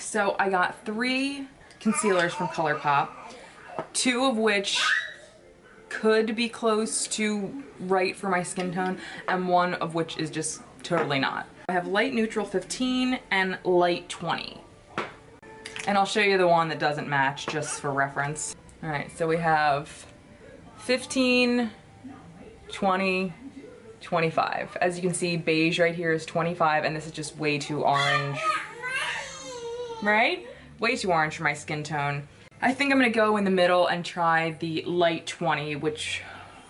so I got 3 concealers from ColourPop, 2 of which could be close to right for my skin tone, and 1 of which is just totally not. I have light neutral 15 and light 20. And I'll show you the one that doesn't match just for reference. All right, so we have 15, 20, 25. As you can see, beige right here is 25, and this is just way too orange. Right? Way too orange for my skin tone. I think I'm gonna go in the middle and try the light 20, which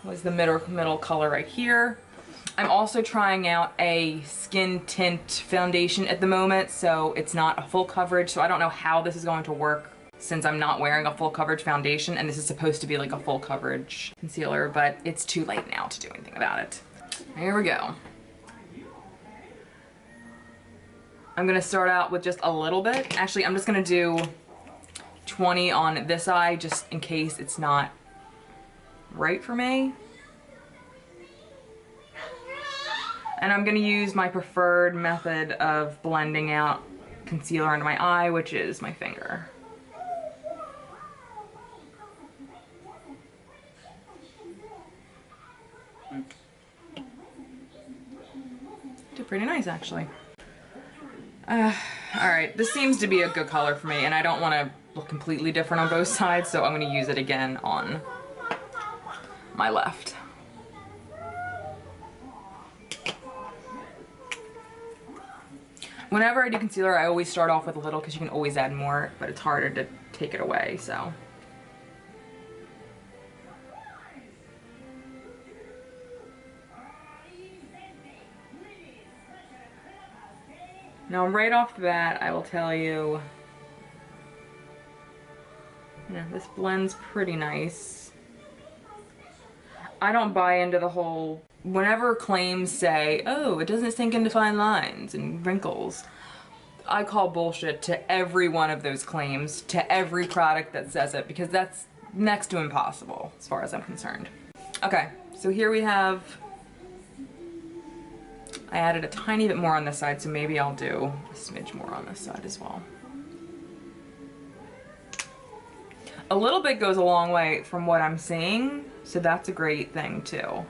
was the middle color right here. I'm also trying out a skin tint foundation at the moment, so it's not a full coverage, so I don't know how this is going to work since I'm not wearing a full coverage foundation, and this is supposed to be like a full coverage concealer, but it's too late now to do anything about it. Here we go. I'm gonna start out with just a little bit. Actually, I'm just gonna do 20 on this eye just in case it's not right for me. And I'm gonna use my preferred method of blending out concealer into my eye, which is my finger. Did pretty nice, actually. Alright, this seems to be a good color for me, and I don't want to look completely different on both sides, so I'm going to use it again on my left. Whenever I do concealer, I always start off with a little because you can always add more, but it's harder to take it away, so. Now, right off the bat, I will tell you, this blends pretty nice. I don't buy into the whole, whenever claims say, oh, it doesn't sink into fine lines and wrinkles, I call bullshit to every one of those claims, to every product that says it, because that's next to impossible, as far as I'm concerned. Okay, so here we have, I added a tiny bit more on this side, so maybe I'll do a smidge more on this side as well. A little bit goes a long way from what I'm seeing, so that's a great thing too.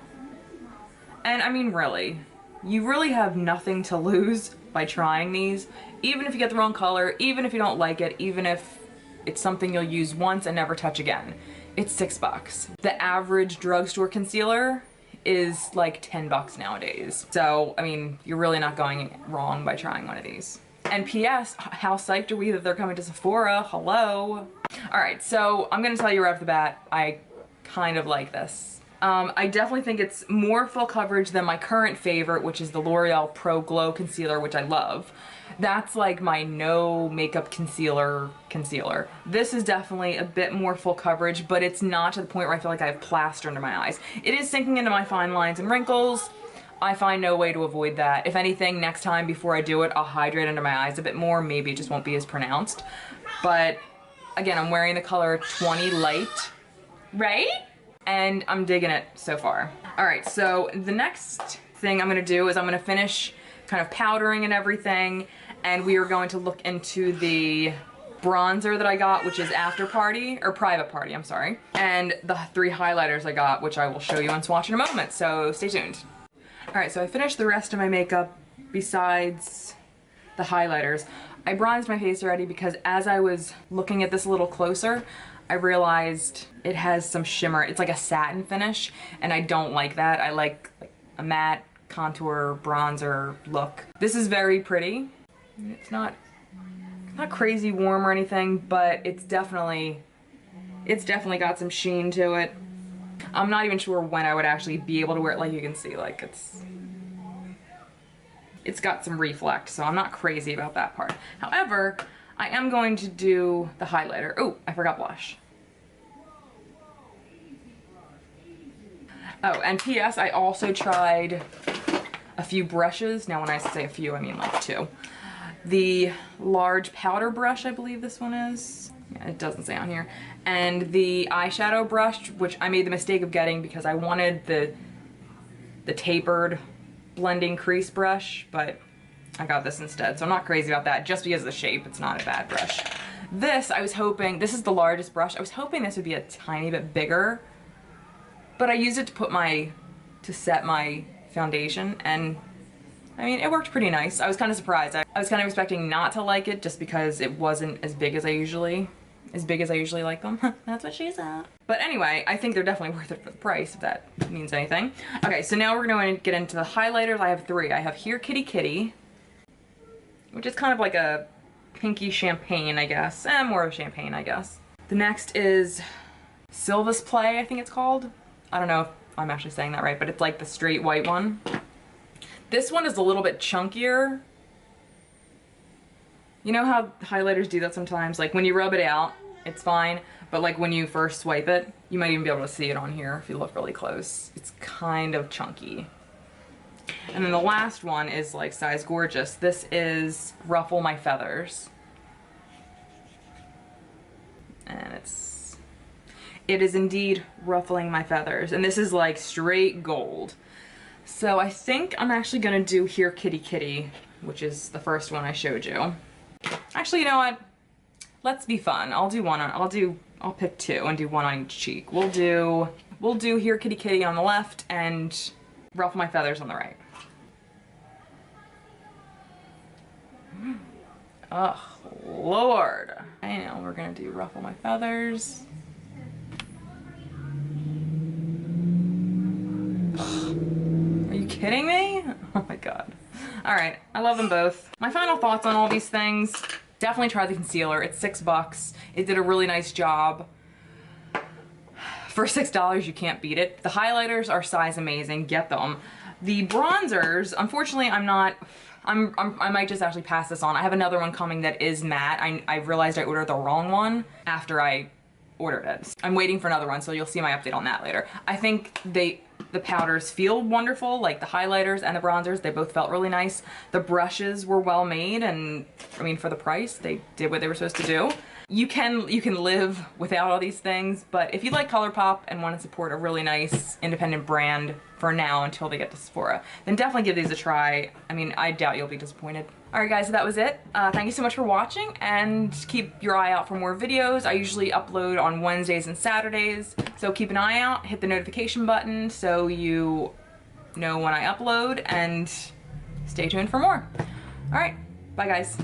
And I mean, really, you really have nothing to lose by trying these. Even if you get the wrong color, even if you don't like it, even if it's something you'll use once and never touch again. It's $6. The average drugstore concealer is like 10 bucks nowadays. So, I mean, you're really not going wrong by trying one of these. And P.S., how psyched are we that they're coming to Sephora? Hello. All right, so I'm gonna tell you right off the bat, I kind of like this. I definitely think it's more full coverage than my current favorite, which is the L'Oreal Pro Glow Concealer, which I love. That's like my no makeup concealer. This is definitely a bit more full coverage, but it's not to the point where I feel like I have plaster under my eyes. It is sinking into my fine lines and wrinkles. I find no way to avoid that. If anything, next time before I do it, I'll hydrate under my eyes a bit more. Maybe it just won't be as pronounced. But again, I'm wearing the color 20 Light, right? And I'm digging it so far. All right, so the next thing I'm gonna do is I'm gonna finish kind of powdering and everything, and we are going to look into the bronzer that I got, which is After Party, or Private Party, I'm sorry, and the 3 highlighters I got, which I will show you on swatch in a moment, so stay tuned. All right, so I finished the rest of my makeup besides the highlighters. I bronzed my face already because as I was looking at this a little closer, I realized it has some shimmer. It's like a satin finish, and I don't like that. I like a matte contour bronzer look. This is very pretty. It's not crazy warm or anything, but it's definitely got some sheen to it. I'm not even sure when I would actually be able to wear it. Like you can see, like it's got some reflect, so I'm not crazy about that part. However, I am going to do the highlighter. Oh, I forgot blush. Oh, and P.S. I also tried a few brushes. Now when I say a few, I mean like 2. The large powder brush, I believe this one is. Yeah, it doesn't say on here. And the eyeshadow brush, which I made the mistake of getting because I wanted the tapered blending crease brush, but I got this instead, so I'm not crazy about that. Just because of the shape, it's not a bad brush. This, I was hoping, this is the largest brush. I was hoping this would be a tiny bit bigger, but I used it to set my foundation, and I mean, it worked pretty nice. I was kind of surprised. I was kind of expecting not to like it just because it wasn't as big as I usually like them. That's what she said. But anyway, I think they're definitely worth it for the price, if that means anything. Okay, so now we're going to get into the highlighters. I have 3. I have Here Kitty Kitty, which is kind of like a pinky champagne, I guess. More of a champagne, I guess. The next is Sylva's Play, I think it's called. I don't know if I'm actually saying that right, but it's like the straight white one. This one is a little bit chunkier. You know how highlighters do that sometimes? Like when you rub it out, it's fine, but like when you first swipe it, you might even be able to see it on here if you look really close. It's kind of chunky. And then the last one is like Size Gorgeous. This is Ruffle My Feathers. And it is indeed ruffling my feathers. And this is like straight gold. So I think I'm actually gonna do Here Kitty Kitty, which is the first one I showed you. Actually, you know what? Let's be fun. I'll pick 2 and do 1 on each cheek. We'll do Here Kitty Kitty on the left and Ruffle My Feathers on the right. Oh, Lord. I know, we're gonna do Ruffle My Feathers. Are you kidding me? Oh my god. Alright, I love them both. My final thoughts on all these things. Definitely try the concealer. It's $6. It did a really nice job. For $6, you can't beat it. The highlighters are size amazing. Get them. The bronzers, unfortunately, I might just actually pass this on. I have another one coming that is matte. I realized I ordered the wrong one after I ordered it. I'm waiting for another one, so you'll see my update on that later. I think the powders feel wonderful, like the highlighters and the bronzers, they both felt really nice. The brushes were well made, and I mean, for the price, they did what they were supposed to do. You can live without all these things, but if you like ColourPop and want to support a really nice independent brand for now until they get to Sephora, then definitely give these a try. I mean, I doubt you'll be disappointed. Alright guys, so that was it. Thank you so much for watching, and keep your eye out for more videos. I usually upload on Wednesdays and Saturdays, so keep an eye out, hit the notification button so you know when I upload, and stay tuned for more. Alright, bye guys.